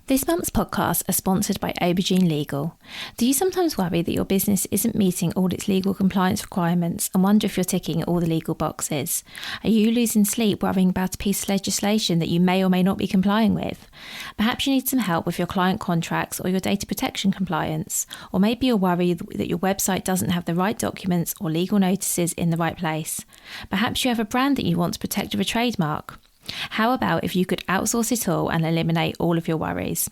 This month's podcasts are sponsored by Aubergine Legal. Do you sometimes worry that your business isn't meeting all its legal compliance requirements and wonder if you're ticking all the legal boxes? Are you losing sleep worrying about a piece of legislation that you may or may not be complying with? Perhaps you need some help with your client contracts or your data protection compliance. Or maybe you're worried that your website doesn't have the right documents or legal notices in the right place. Perhaps you have a brand that you want to protect with a trademark. How about if you could outsource it all and eliminate all of your worries?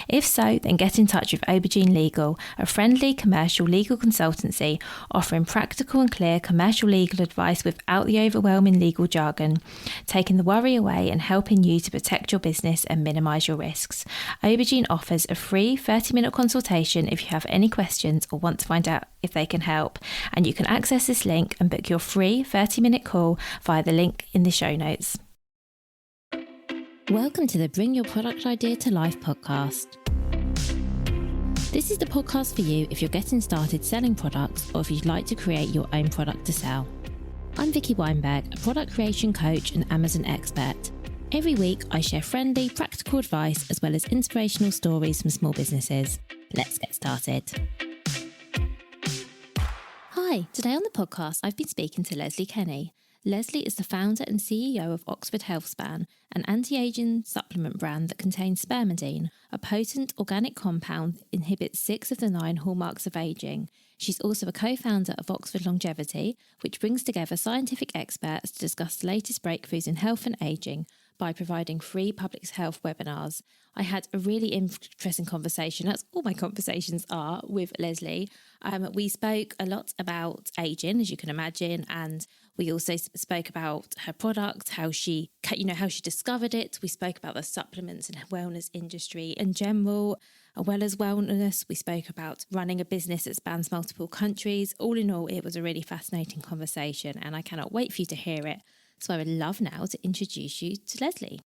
If so, then get in touch with Aubergine Legal, a friendly commercial legal consultancy offering practical and clear commercial legal advice without the overwhelming legal jargon, taking the worry away and helping you to protect your business and minimise your risks. Aubergine offers a free 30-minute consultation if you have any questions or want to find out if they can help, and you can access this link and book your free 30-minute call via the link in the show notes. Welcome to the Bring Your Product Idea to Life podcast. This is the podcast for you if you're getting started selling products or if you'd like to create your own product to sell. I'm Vicky Weinberg, a product creation coach and Amazon expert. Every week I share friendly, practical advice as well as inspirational stories from small businesses. Let's get started. Hi, today on the podcast I've been speaking to Leslie Kenny. Leslie is the founder and CEO of Oxford Healthspan, an anti-aging supplement brand that contains spermidine, a potent organic compound that inhibits 6 of the 9 hallmarks of aging. She's also a co-founder of Oxford Longevity, which brings together scientific experts to discuss the latest breakthroughs in health and aging by providing free public health webinars. I had a really interesting conversation, that's all my conversations are, with Leslie. We spoke a lot about aging, as you can imagine, and we also spoke about her product, how she discovered it. We spoke about the supplements and wellness industry in general, as well as wellness. We spoke about running a business that spans multiple countries. All in all, it was a really fascinating conversation, and I cannot wait for you to hear it. So I would love now to introduce you to Leslie.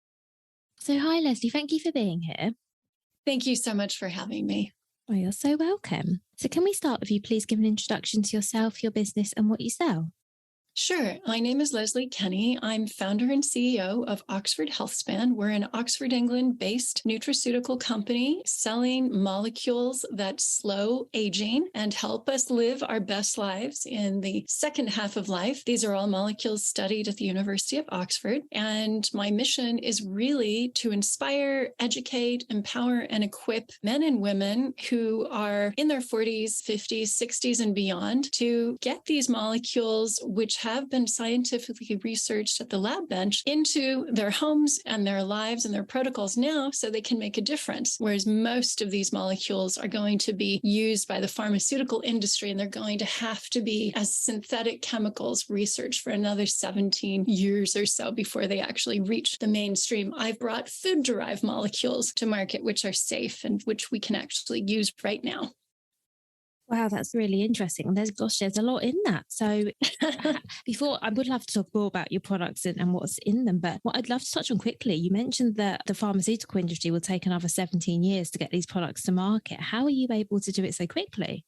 So hi, Leslie. Thank you for being here. Thank you so much for having me. Oh, you're so welcome. So can we start with you please give an introduction to yourself, your business and what you sell? Sure. My name is Leslie Kenny. I'm founder and CEO of Oxford Healthspan. We're an Oxford, England-based nutraceutical company selling molecules that slow aging and help us live our best lives in the second half of life. These are all molecules studied at the University of Oxford. And my mission is really to inspire, educate, empower, and equip men and women who are in their 40s, 50s, 60s, and beyond to get these molecules, which have been scientifically researched at the lab bench, into their homes and their lives and their protocols now so they can make a difference. Whereas most of these molecules are going to be used by the pharmaceutical industry and they're going to have to be as synthetic chemicals researched for another 17 years or so before they actually reach the mainstream. I've brought food-derived molecules to market which are safe and which we can actually use right now. Wow, that's really interesting. There's a lot in that. So before, I would love to talk more about your products and what's in them. But what I'd love to touch on quickly, you mentioned that the pharmaceutical industry will take another 17 years to get these products to market. How are you able to do it so quickly?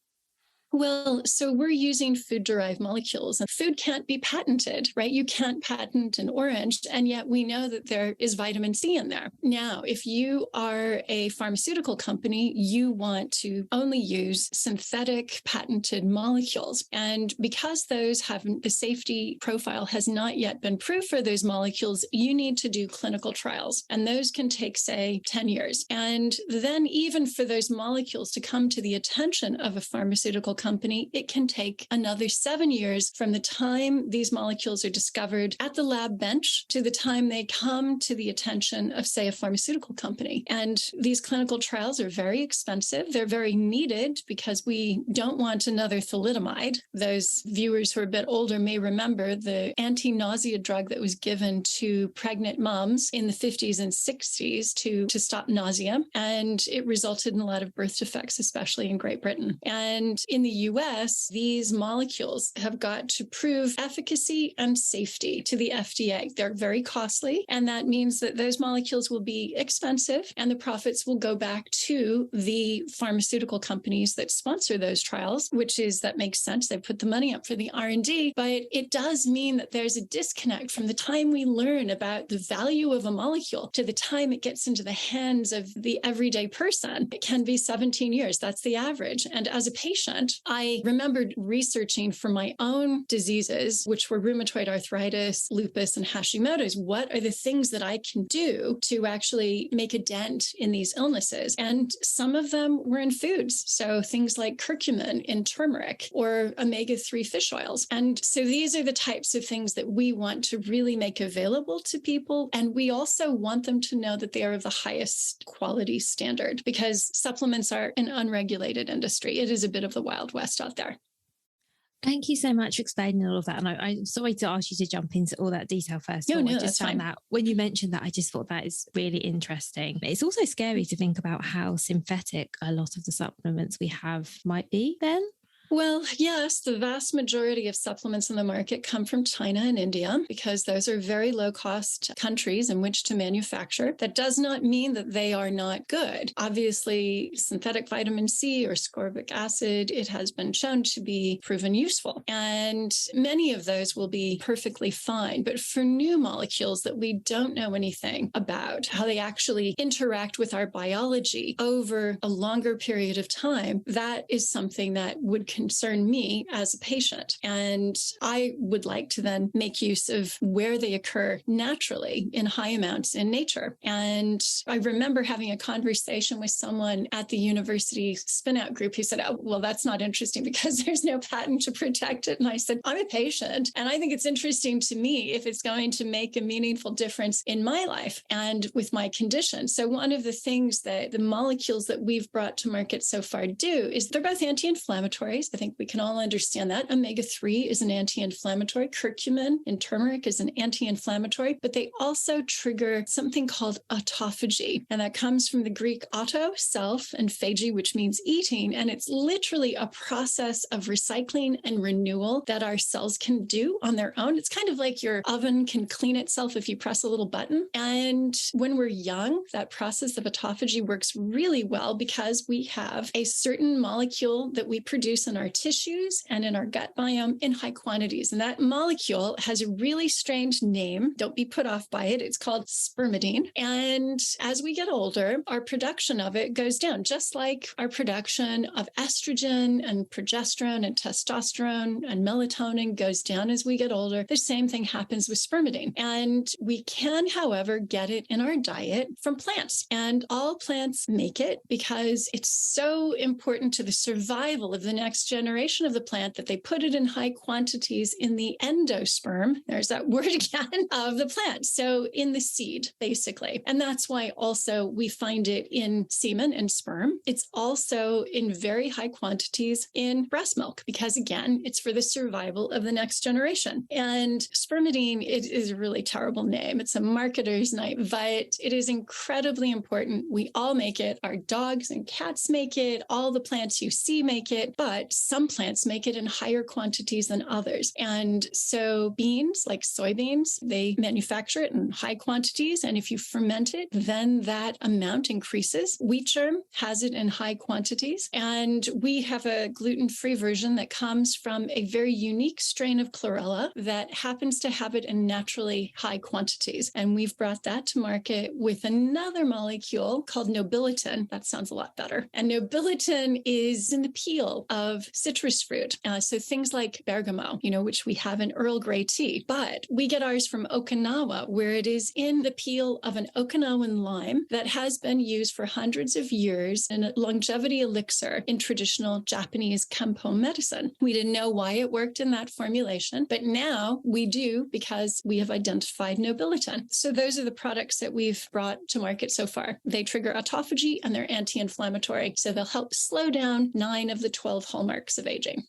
Well, so we're using food-derived molecules, and food can't be patented, right? You can't patent an orange, and yet we know that there is vitamin C in there. Now, if you are a pharmaceutical company, you want to only use synthetic patented molecules. And because those haven't, the safety profile has not yet been proved for those molecules, you need to do clinical trials. And those can take, say, 10 years. And then even for those molecules to come to the attention of a pharmaceutical company, it can take another 7 years from the time these molecules are discovered at the lab bench to the time they come to the attention of, say, a pharmaceutical company. And these clinical trials are very expensive. They're very needed because we don't want another thalidomide. Those viewers who are a bit older may remember the anti-nausea drug that was given to pregnant moms in the 50s and 60s to stop nausea. And it resulted in a lot of birth defects, especially in Great Britain. And in the the US, these molecules have got to prove efficacy and safety to the FDA. They're very costly, and that means that those molecules will be expensive, and the profits will go back to the pharmaceutical companies that sponsor those trials, that makes sense. They put the money up for the R&D, but it does mean that there's a disconnect from the time we learn about the value of a molecule to the time it gets into the hands of the everyday person. It can be 17 years. That's the average. And as a patient, I remembered researching for my own diseases, which were rheumatoid arthritis, lupus, and Hashimoto's. What are the things that I can do to actually make a dent in these illnesses? And some of them were in foods. So things like curcumin in turmeric or omega-3 fish oils. And so these are the types of things that we want to really make available to people. And we also want them to know that they are of the highest quality standard, because supplements are an unregulated industry. It is a bit of the Wild West out there. Thank you so much for explaining all of that. And I'm sorry to ask you to jump into all that detail first. No, I just found fine. that when you mentioned that, I just thought that is really interesting. But it's also scary to think about how synthetic a lot of the supplements we have might be then. Well, yes, the vast majority of supplements in the market come from China and India, because those are very low-cost countries in which to manufacture. That does not mean that they are not good. Obviously, synthetic vitamin C or ascorbic acid, it has been shown to be proven useful. And many of those will be perfectly fine. But for new molecules that we don't know anything about, how they actually interact with our biology over a longer period of time, that is something that would concern me as a patient. And I would like to then make use of where they occur naturally in high amounts in nature. And I remember having a conversation with someone at the university spin-out group who said, oh, well, that's not interesting because there's no patent to protect it. And I said, I'm a patient, and I think it's interesting to me if it's going to make a meaningful difference in my life and with my condition. So one of the things that the molecules that we've brought to market so far do is they're both anti-inflammatories. I think we can all understand that. Omega-3 is an anti-inflammatory. Curcumin in turmeric is an anti-inflammatory, but they also trigger something called autophagy. And that comes from the Greek auto, self, and phagy, which means eating. And it's literally a process of recycling and renewal that our cells can do on their own. It's kind of like your oven can clean itself if you press a little button. And when we're young, that process of autophagy works really well because we have a certain molecule that we produce in our tissues and in our gut biome in high quantities. And that molecule has a really strange name. Don't be put off by it. It's called spermidine. And as we get older, our production of it goes down, just like our production of estrogen and progesterone and testosterone and melatonin goes down as we get older. The same thing happens with spermidine. And we can, however, get it in our diet from plants. And all plants make it because it's so important to the survival of the next generation of the plant that they put it in high quantities in the endosperm. There's that word again of the plant. So in the seed, basically. And that's why also we find it in semen and sperm. It's also in very high quantities in breast milk, because again, it's for the survival of the next generation. And spermidine, it is a really terrible name. It's a marketer's name, but it is incredibly important. We all make it. Our dogs and cats make it. All the plants you see make it. But some plants make it in higher quantities than others. And so beans, like soybeans, they manufacture it in high quantities. And if you ferment it, then that amount increases. Wheat germ has it in high quantities. And we have a gluten-free version that comes from a very unique strain of chlorella that happens to have it in naturally high quantities. And we've brought that to market with another molecule called nobilitin. That sounds a lot better. And nobilitin is in the peel of citrus fruit. So things like bergamot, which we have in Earl Grey tea. But we get ours from Okinawa, where it is in the peel of an Okinawan lime that has been used for hundreds of years in a longevity elixir in traditional Japanese Kenpo medicine. We didn't know why it worked in that formulation, but now we do because we have identified nobilitin. So those are the products that we've brought to market so far. They trigger autophagy and they're anti-inflammatory. So they'll help slow down 9 of the 12 hallmarks of aging.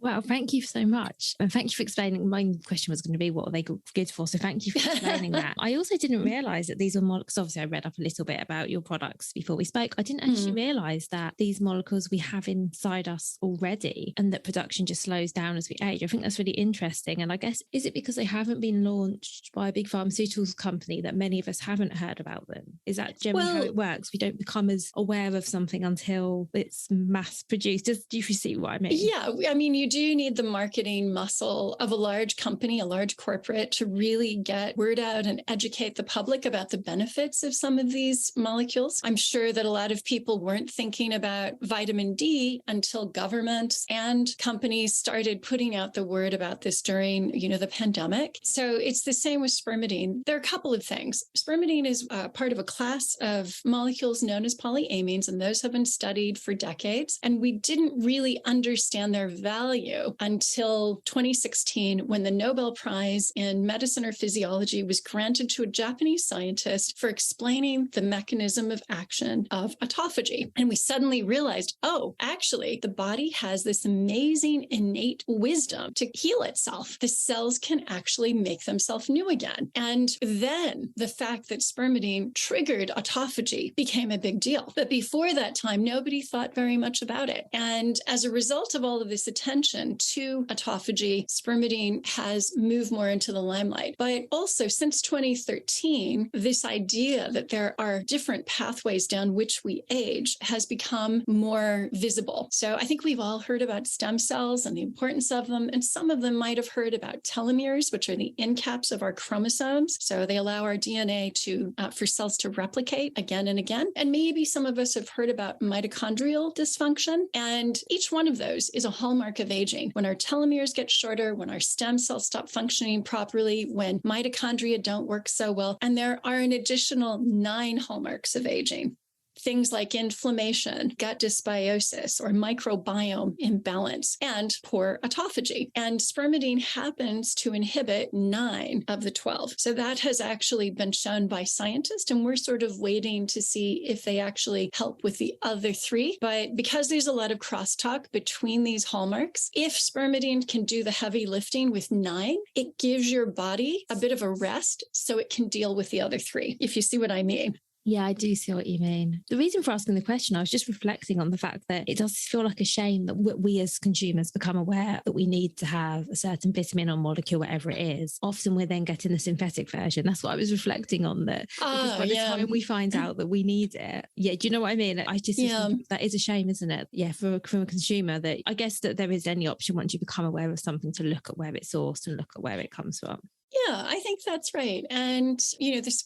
Well, thank you so much. And thank you for explaining. My question was going to be, what are they good for? So thank you for explaining that. I also didn't realize that these are molecules. Obviously, I read up a little bit about your products before we spoke. I didn't actually realize that these molecules we have inside us already and that production just slows down as we age. I think that's really interesting. And I guess, is it because they haven't been launched by a big pharmaceuticals company that many of us haven't heard about them? Is that generally how it works? We don't become as aware of something until it's mass produced. Do you see what I mean? Yeah. I mean, you do need the marketing muscle of a large company, a large corporate, to really get word out and educate the public about the benefits of some of these molecules. I'm sure that a lot of people weren't thinking about vitamin D until governments and companies started putting out the word about this during, the pandemic. So it's the same with spermidine. There are a couple of things. Spermidine is part of a class of molecules known as polyamines, and those have been studied for decades. And we didn't really understand their value until 2016, when the Nobel Prize in Medicine or Physiology was granted to a Japanese scientist for explaining the mechanism of action of autophagy. And we suddenly realized, oh, actually, the body has this amazing innate wisdom to heal itself. The cells can actually make themselves new again. And then the fact that spermidine triggered autophagy became a big deal. But before that time, nobody thought very much about it. And as a result of all of this attention to autophagy, spermidine has moved more into the limelight. But also, since 2013, this idea that there are different pathways down which we age has become more visible. So I think we've all heard about stem cells and the importance of them. And some of them might have heard about telomeres, which are the end caps of our chromosomes. So they allow our DNA for cells to replicate again and again. And maybe some of us have heard about mitochondrial dysfunction. And each one of those is a hallmark of aging. When our telomeres get shorter, when our stem cells stop functioning properly, when mitochondria don't work so well. And there are an additional 9 hallmarks of aging. Things like inflammation, gut dysbiosis, or microbiome imbalance, and poor autophagy. And spermidine happens to inhibit 9 of the 12. So that has actually been shown by scientists, and we're sort of waiting to see if they actually help with the other 3. But because there's a lot of crosstalk between these hallmarks, if spermidine can do the heavy lifting with 9, it gives your body a bit of a rest so it can deal with the other 3, if you see what I mean. Yeah, I do see what you mean. The reason for asking the question, I was just reflecting on the fact that it does feel like a shame that we as consumers become aware that we need to have a certain vitamin or molecule, whatever it is. Often we're then getting the synthetic version. That's what I was reflecting on, that because by the time we find out that we need it. Yeah, do you know what I mean? I just think that is a shame, isn't it? Yeah, from a consumer, that I guess that there is any option once you become aware of something to look at where it's sourced and look at where it comes from. Yeah, I think that's right. And,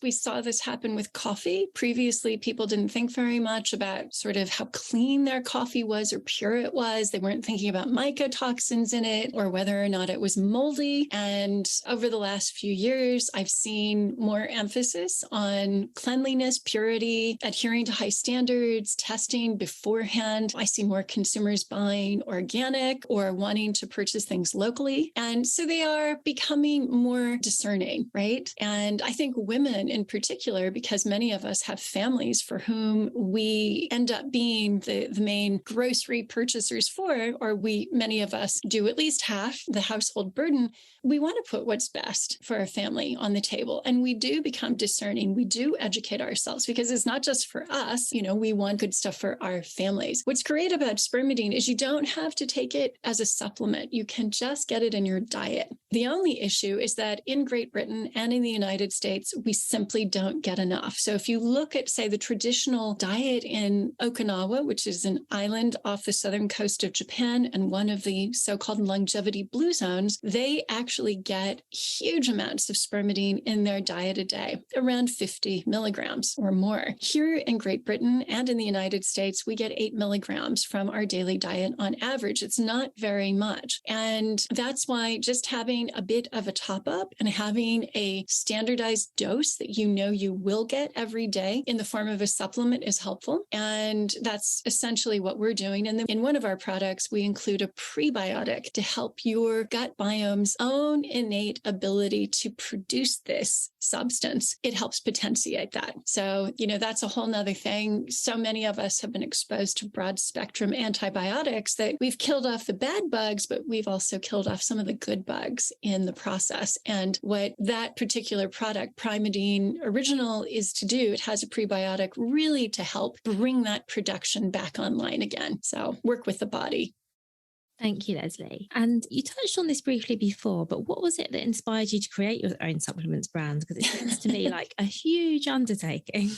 we saw this happen with coffee. Previously, people didn't think very much about sort of how clean their coffee was or pure it was. They weren't thinking about mycotoxins in it or whether or not it was moldy. And over the last few years, I've seen more emphasis on cleanliness, purity, adhering to high standards, testing beforehand. I see more consumers buying organic or wanting to purchase things locally. And so they are becoming more discerning, right? And I think women in particular, because many of us have families for whom we end up being the main grocery purchasers for, or many of us do at least half the household burden. We want to put what's best for our family on the table. And we do become discerning. We do educate ourselves because it's not just for us. We want good stuff for our families. What's great about spermidine is you don't have to take it as a supplement. You can just get it in your diet. The only issue is that in Great Britain and in the United States, we simply don't get enough. So if you look at, say, the traditional diet in Okinawa, which is an island off the southern coast of Japan and one of the so-called longevity blue zones, they actually get huge amounts of spermidine in their diet a day, around 50 milligrams or more. Here in Great Britain and in the United States, we get 8 milligrams from our daily diet on average. It's not very much. And that's why just having a bit of a top up and having a standardized dose that you know you will get every day in the form of a supplement is helpful. And that's essentially what we're doing. And then in one of our products, we include a prebiotic to help your gut biome's own innate ability to produce this substance. It helps potentiate that. So, that's a whole nother thing. So many of us have been exposed to broad spectrum antibiotics that we've killed off the bad bugs, but we've also killed off some of the good bugs in the process. And what that particular product, Primadine Original, is to do, it has a prebiotic really to help bring that production back online again. So work with the body. Thank you, Leslie. And you touched on this briefly before, but what was it that inspired you to create your own supplements brand? Because it seems to me like a huge undertaking.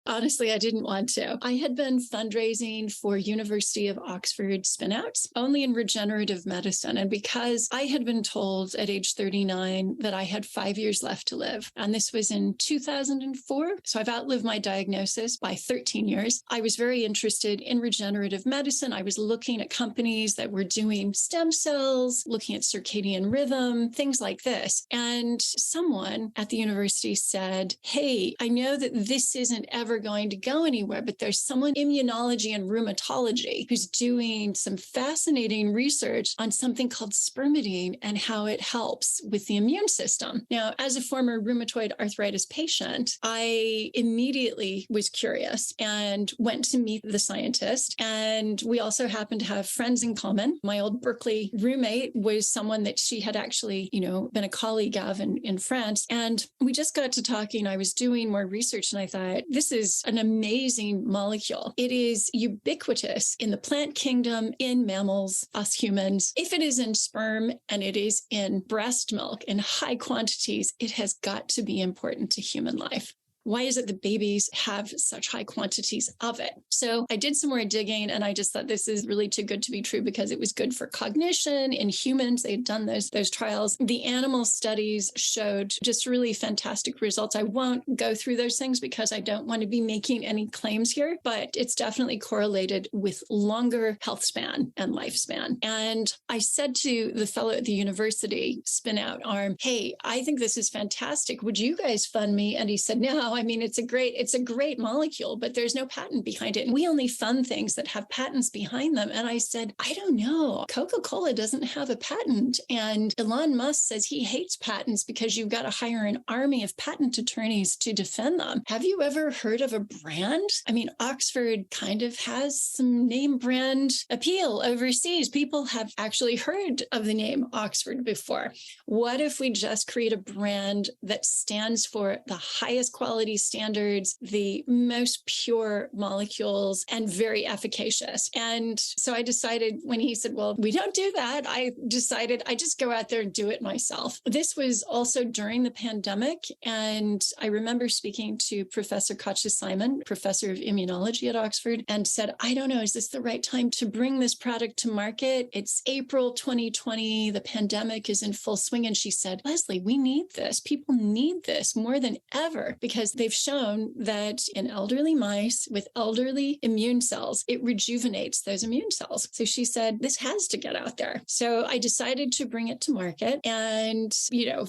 Honestly, I didn't want to. I had been fundraising for University of Oxford spinouts only in regenerative medicine. And because I had been told at age 39 that I had 5 years left to live, and this was in 2004, so I've outlived my diagnosis by 13 years, I was very interested in regenerative medicine. I was looking at companies that were doing stem cells, looking at circadian rhythm, things like this. And someone at the university said, hey, I know that this isn't ever going to go anywhere, but there's someone in immunology and rheumatology who's doing some fascinating research on something called spermidine and how it helps with the immune system. Now, as a former rheumatoid arthritis patient, I immediately was curious and went to meet the scientist. And we also happened to have friends in common. My old Berkeley roommate was someone that she had actually, been a colleague of in France. And we just got to talking. I was doing more research and I thought, this is an amazing molecule. It is ubiquitous in the plant kingdom, in mammals, us humans. If it is in sperm and it is in breast milk in high quantities, it has got to be important to human life. Why is it that babies have such high quantities of it? So I did some more digging and I just thought this is really too good to be true because it was good for cognition in humans. They had done those trials. The animal studies showed just really fantastic results. I won't go through those things because I don't want to be making any claims here, but it's definitely correlated with longer health span and lifespan. And I said to the fellow at the university, spin out arm, hey, I think this is fantastic. Would you guys fund me? And he said, no, I mean, it's a great molecule, but there's no patent behind it. And we only fund things that have patents behind them. And I said, I don't know. Coca-Cola doesn't have a patent. And Elon Musk says he hates patents because you've got to hire an army of patent attorneys to defend them. Have you ever heard of a brand? I mean, Oxford kind of has some name brand appeal overseas. People have actually heard of the name Oxford before. What if we just create a brand that stands for the highest quality standards, the most pure molecules, and very efficacious? And so I decided when he said, well, we don't do that, I decided I just go out there and do it myself. This was also during the pandemic. And I remember speaking to Professor Katja Simon, professor of immunology at Oxford, and said, I don't know, is this the right time to bring this product to market? It's April 2020. The pandemic is in full swing. And she said, Leslie, we need this. People need this more than ever because they've shown that in elderly mice with elderly immune cells, it rejuvenates those immune cells. So she said, this has to get out there. So I decided to bring it to market and,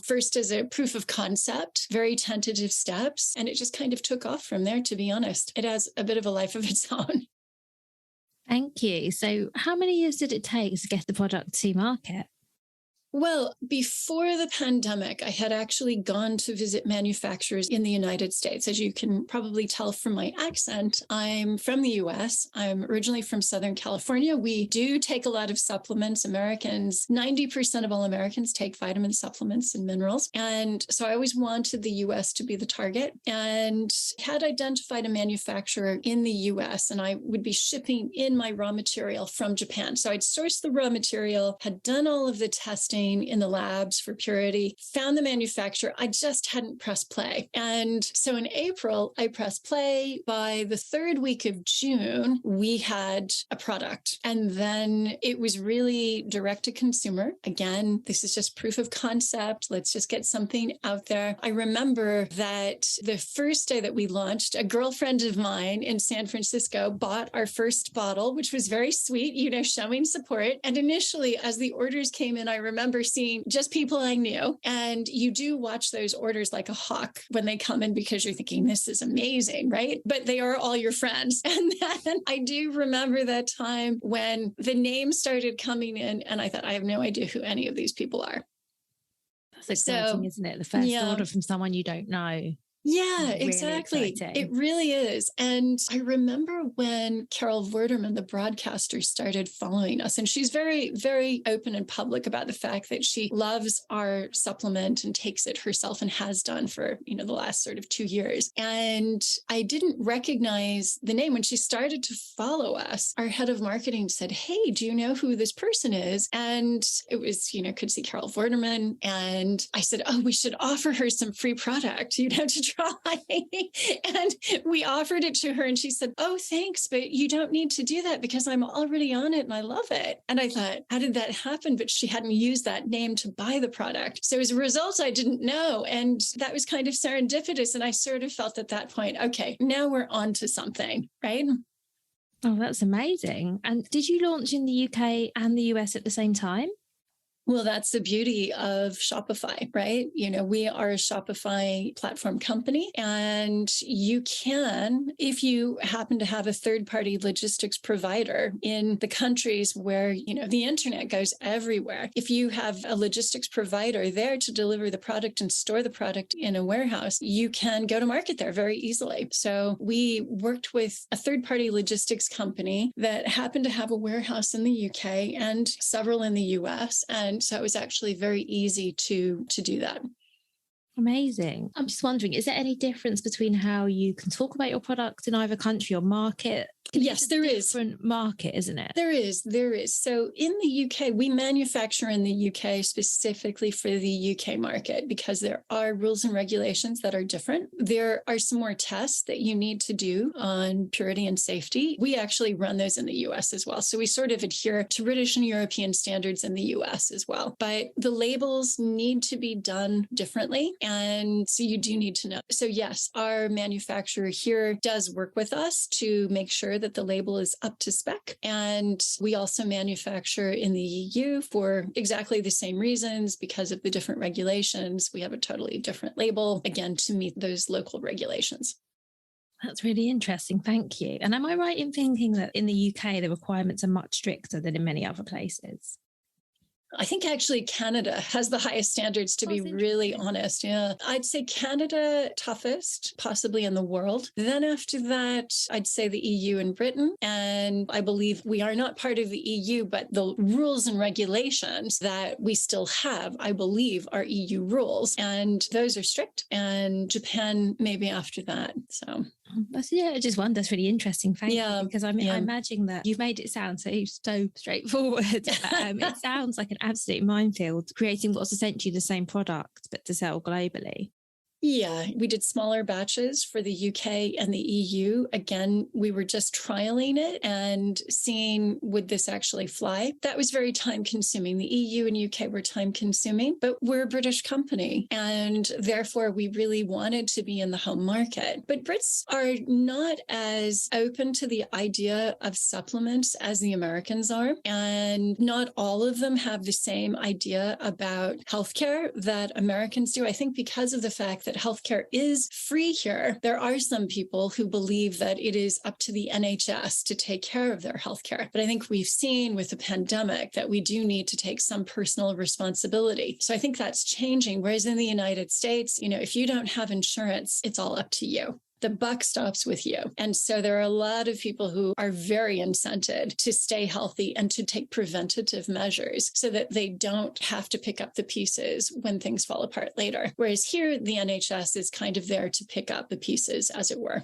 first as a proof of concept, very tentative steps. And it just kind of took off from there, to be honest. It has a bit of a life of its own. Thank you. So how many years did it take to get the product to market? Well, before the pandemic, I had actually gone to visit manufacturers in the United States. As you can probably tell from my accent, I'm from the US. I'm originally from Southern California. We do take a lot of supplements. 90% of all Americans take vitamin supplements and minerals. And so I always wanted the US to be the target and had identified a manufacturer in the US, and I would be shipping in my raw material from Japan. So I'd sourced the raw material, had done all of the testing in the labs for purity, found the manufacturer. I just hadn't pressed play. And so in April, I pressed play. By the third week of June, we had a product. And then it was really direct to consumer. Again, this is just proof of concept. Let's just get something out there. I remember that the first day that we launched, a girlfriend of mine in San Francisco bought our first bottle, which was very sweet, showing support. And initially, as the orders came in, I remember remember seeing just people I knew. And you do watch those orders like a hawk when they come in because you're thinking, this is amazing, right? But they are all your friends. And then I do remember that time when the names started coming in and I thought, I have no idea who any of these people are. That's exciting, isn't it? The first order from someone you don't know. Yeah, really exactly. Exciting. It really is. And I remember when Carol Vorderman, the broadcaster, started following us, and she's very, very open and public about the fact that she loves our supplement and takes it herself and has done for, the last sort of 2 years. And I didn't recognize the name. When she started to follow us, our head of marketing said, hey, do you know who this person is? And it was, could see Carol Vorderman. And I said, oh, we should offer her some free product, to try. And we offered it to her and she said, oh, thanks, but you don't need to do that because I'm already on it and I love it. And I thought, how did that happen? But she hadn't used that name to buy the product. So as a result, I didn't know. And that was kind of serendipitous. And I sort of felt at that point, okay, now we're on to something, right? Oh, that's amazing. And did you launch in the UK and the US at the same time? Well, that's the beauty of Shopify, right? We are a Shopify platform company, and you can, if you happen to have a third-party logistics provider in the countries where, the internet goes everywhere. If you have a logistics provider there to deliver the product and store the product in a warehouse, you can go to market there very easily. So we worked with a third-party logistics company that happened to have a warehouse in the UK and several in the US. And so it was actually very easy to do that. Amazing. I'm just wondering, is there any difference between how you can talk about your product in either country or market? Yes, there is. Different market, isn't it? There is. So in the UK, we manufacture in the UK specifically for the UK market because there are rules and regulations that are different. There are some more tests that you need to do on purity and safety. We actually run those in the US as well. So we sort of adhere to British and European standards in the US as well. But the labels need to be done differently. And so you do need to know. So yes, our manufacturer here does work with us to make sure that the label is up to spec. And we also manufacture in the EU for exactly the same reasons. Because of the different regulations, we have a totally different label, again, to meet those local regulations. That's really interesting. Thank you. And am I right in thinking that in the UK, the requirements are much stricter than in many other places? I think actually Canada has the highest standards, to be really honest. Yeah. I'd say Canada toughest, possibly in the world. Then after that, I'd say the EU and Britain. And I believe we are not part of the EU, but the rules and regulations that we still have, I believe, are EU rules. And those are strict. And Japan maybe after that. So I just wonder. That's really interesting. Thank you. Because I imagine that you've made it sound so straightforward. It sounds like an absolute minefield, creating what's essentially the same product, but to sell globally. Yeah, we did smaller batches for the UK and the EU. Again, we were just trialing it and seeing, would this actually fly? That was very time consuming. The EU and UK were time consuming, but we're a British company. And therefore, we really wanted to be in the home market. But Brits are not as open to the idea of supplements as the Americans are. And not all of them have the same idea about healthcare that Americans do. I think because of the fact that healthcare is free here, there are some people who believe that it is up to the NHS to take care of their healthcare. But I think we've seen with the pandemic that we do need to take some personal responsibility. So I think that's changing. Whereas in the United States, if you don't have insurance, it's all up to you. The buck stops with you. And so there are a lot of people who are very incented to stay healthy and to take preventative measures so that they don't have to pick up the pieces when things fall apart later. Whereas here, the NHS is kind of there to pick up the pieces, as it were.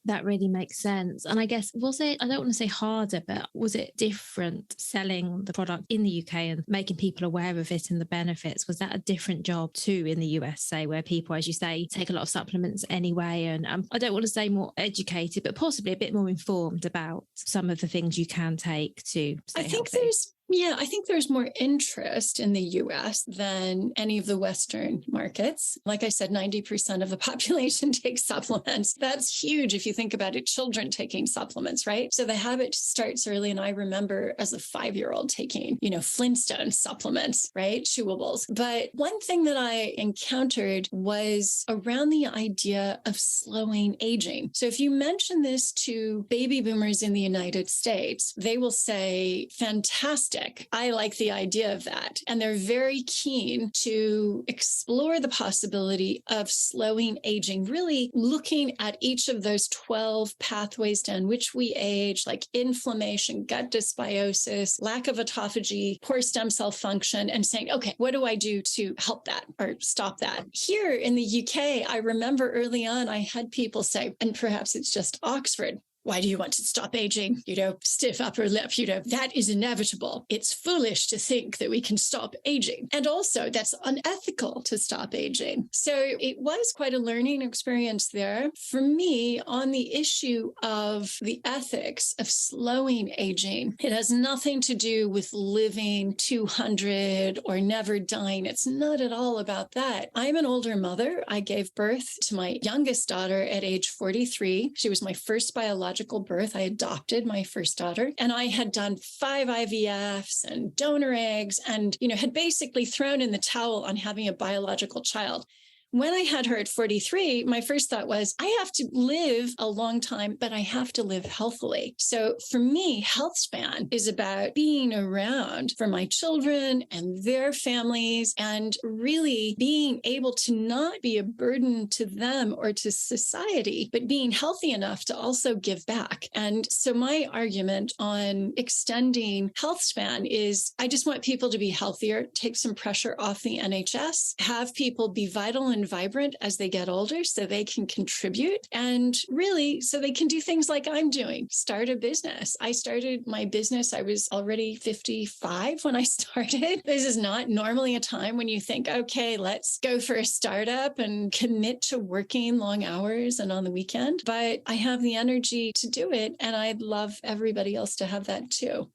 That really makes sense. And I guess, was it, I don't want to say harder, but was it different selling the product in the UK and making people aware of it and the benefits? Was that a different job too in the US, say, where people, as you say, take a lot of supplements anyway? And I don't want to say more educated, but possibly a bit more informed about some of the things you can take to stay healthy. Yeah, I think there's more interest in the US than any of the Western markets. Like I said, 90% of the population takes supplements. That's huge if you think about it, children taking supplements, right? So the habit starts early. And I remember as a 5-year-old taking, Flintstone supplements, right? Chewables. But one thing that I encountered was around the idea of slowing aging. So if you mention this to baby boomers in the United States, they will say, fantastic. I like the idea of that. And they're very keen to explore the possibility of slowing aging, really looking at each of those 12 pathways down which we age, like inflammation, gut dysbiosis, lack of autophagy, poor stem cell function, and saying, okay, what do I do to help that or stop that? Here in the UK, I remember early on, I had people say, and perhaps it's just Oxford, why do you want to stop aging? Stiff upper lip, that is inevitable. It's foolish to think that we can stop aging. And also that's unethical to stop aging. So it was quite a learning experience there. For me, on the issue of the ethics of slowing aging, it has nothing to do with living 200 or never dying. It's not at all about that. I'm an older mother. I gave birth to my youngest daughter at age 43. She was my first biological birth. I adopted my first daughter, and I had done 5 IVFs and donor eggs and, had basically thrown in the towel on having a biological child. When I had her at 43, my first thought was, I have to live a long time, but I have to live healthily. So for me, Healthspan is about being around for my children and their families and really being able to not be a burden to them or to society, but being healthy enough to also give back. And so my argument on extending Healthspan is I just want people to be healthier, take some pressure off the NHS, have people be vital and vibrant as they get older so they can contribute and really so they can do things like I'm doing, start a business. I started my business. I was already 55 when I started. This is not normally a time when you think, okay, let's go for a startup and commit to working long hours and on the weekend. But I have the energy to do it. And I'd love everybody else to have that too.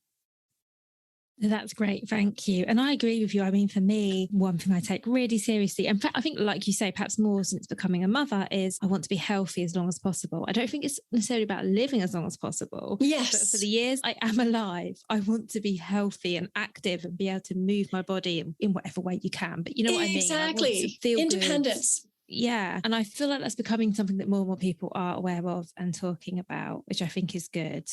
That's great. Thank you. And I agree with you. I mean, for me, one thing I take really seriously, and I think, like you say, perhaps more since becoming a mother, is I want to be healthy as long as possible. I don't think it's necessarily about living as long as possible. Yes. But for the years I am alive, I want to be healthy and active and be able to move my body in whatever way you can. But you know what I mean? Exactly. I want to feel independence. Good. Yeah. And I feel like that's becoming something that more and more people are aware of and talking about, which I think is good.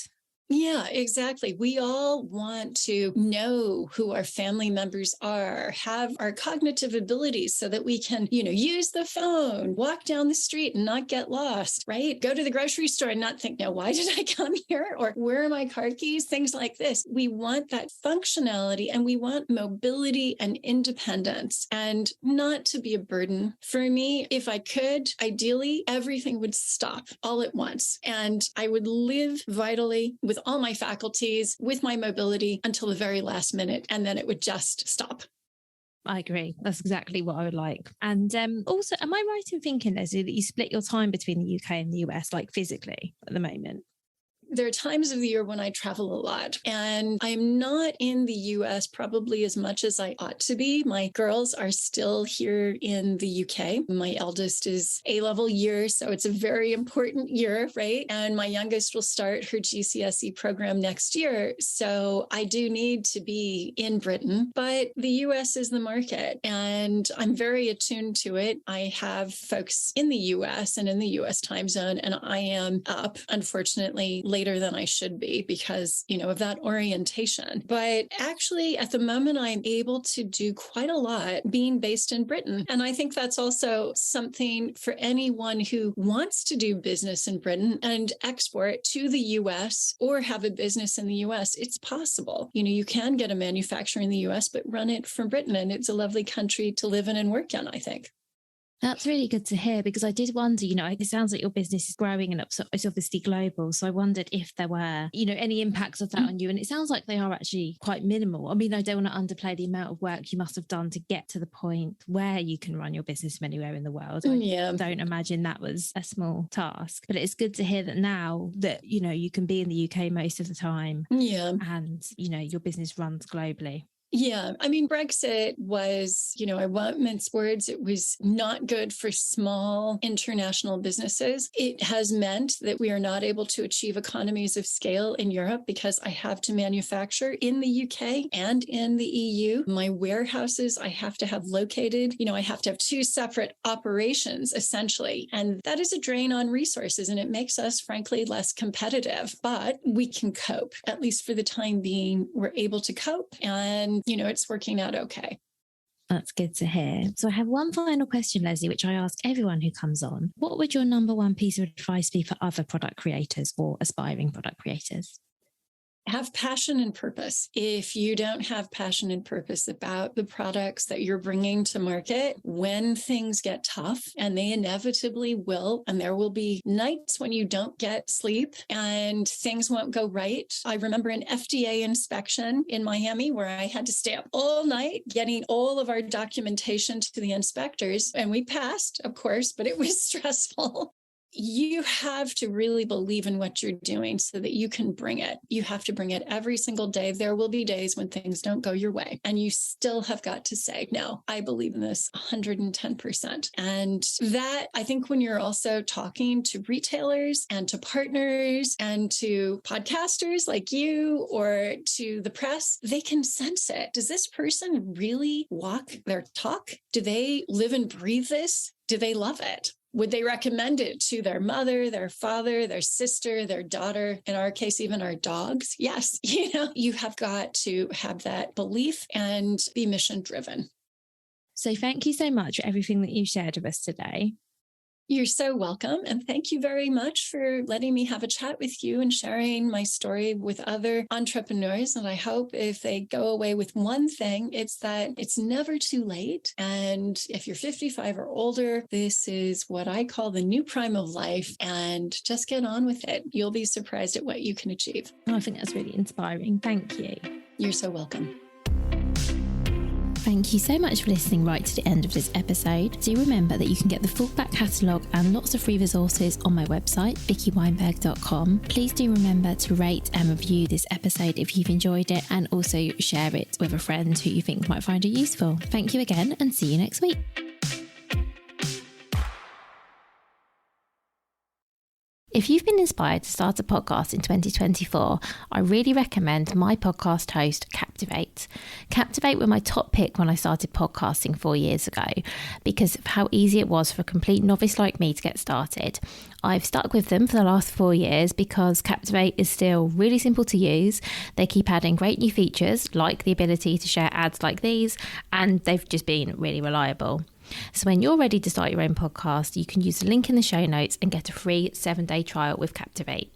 Yeah, exactly. We all want to know who our family members are, have our cognitive abilities so that we can, use the phone, walk down the street and not get lost, right? Go to the grocery store and not think, now, why did I come here? Or where are my car keys? Things like this. We want that functionality and we want mobility and independence and not to be a burden. For me, if I could, ideally, everything would stop all at once and I would live vitally with all my faculties, with my mobility until the very last minute, and then it would just stop. I agree. That's exactly what I would like. And also, am I right in thinking, Leslie, that you split your time between the UK and the US, like physically at the moment? There are times of the year when I travel a lot and I'm not in the US probably as much as I ought to be. My girls are still here in the UK. My eldest is A-Level year, so it's a very important year, right? And my youngest will start her GCSE program next year. So I do need to be in Britain, but the US is the market and I'm very attuned to it. I have folks in the US and in the US time zone, and I am up, unfortunately, later than I should be because, of that orientation. But actually, at the moment, I'm able to do quite a lot being based in Britain. And I think that's also something for anyone who wants to do business in Britain and export to the US or have a business in the US. It's possible. You can get a manufacturer in the US, but run it from Britain. And it's a lovely country to live in and work in, I think. That's really good to hear, because I did wonder, it sounds like your business is growing and it's obviously global. So I wondered if there were, any impacts of that on you. And it sounds like they are actually quite minimal. I mean, I don't want to underplay the amount of work you must have done to get to the point where you can run your business from anywhere in the world. I don't imagine that was a small task, but it's good to hear that now that, you can be in the UK most of the time. Yeah. And, your business runs globally. Yeah. I mean, Brexit was, I won't mince words. It was not good for small international businesses. It has meant that we are not able to achieve economies of scale in Europe because I have to manufacture in the UK and in the EU. My warehouses, I have to have located, I have to have two separate operations essentially. And that is a drain on resources, and it makes us, frankly, less competitive. But we can cope, at least for the time being. We're able to cope, and it's working out okay. That's good to hear. So I have one final question, Leslie, which I ask everyone who comes on. What would your number one piece of advice be for other product creators or aspiring product creators? Have passion and purpose. If you don't have passion and purpose about the products that you're bringing to market, when things get tough, and they inevitably will, and there will be nights when you don't get sleep and things won't go right. I remember an FDA inspection in Miami where I had to stay up all night getting all of our documentation to the inspectors, and we passed, of course, but it was stressful. You have to really believe in what you're doing so that you can bring it. You have to bring it every single day. There will be days when things don't go your way, and you still have got to say, no, I believe in this 110%. And that, I think, when you're also talking to retailers and to partners and to podcasters like you or to the press, they can sense it. Does this person really walk their talk? Do they live and breathe this? Do they love it? Would they recommend it to their mother, their father, their sister, their daughter, in our case, even our dogs? Yes. You have got to have that belief and be mission driven. So thank you so much for everything that you shared with us today. You're so welcome. And thank you very much for letting me have a chat with you and sharing my story with other entrepreneurs. And I hope if they go away with one thing, it's that it's never too late. And if you're 55 or older, this is what I call the new prime of life, and just get on with it. You'll be surprised at what you can achieve. I think that's really inspiring. Thank you. You're so welcome. Thank you so much for listening right to the end of this episode. Do remember that you can get the full back catalogue and lots of free resources on my website, vickyweinberg.com. Please do remember to rate and review this episode if you've enjoyed it, and also share it with a friend who you think might find it useful. Thank you again, and see you next week. If you've been inspired to start a podcast in 2024, I really recommend my podcast host, Captivate. Captivate were my top pick when I started podcasting 4 years ago because of how easy it was for a complete novice like me to get started. I've stuck with them for the last 4 years because Captivate is still really simple to use. They keep adding great new features like the ability to share ads like these, and they've just been really reliable. So when you're ready to start your own podcast, you can use the link in the show notes and get a free 7-day trial with Captivate.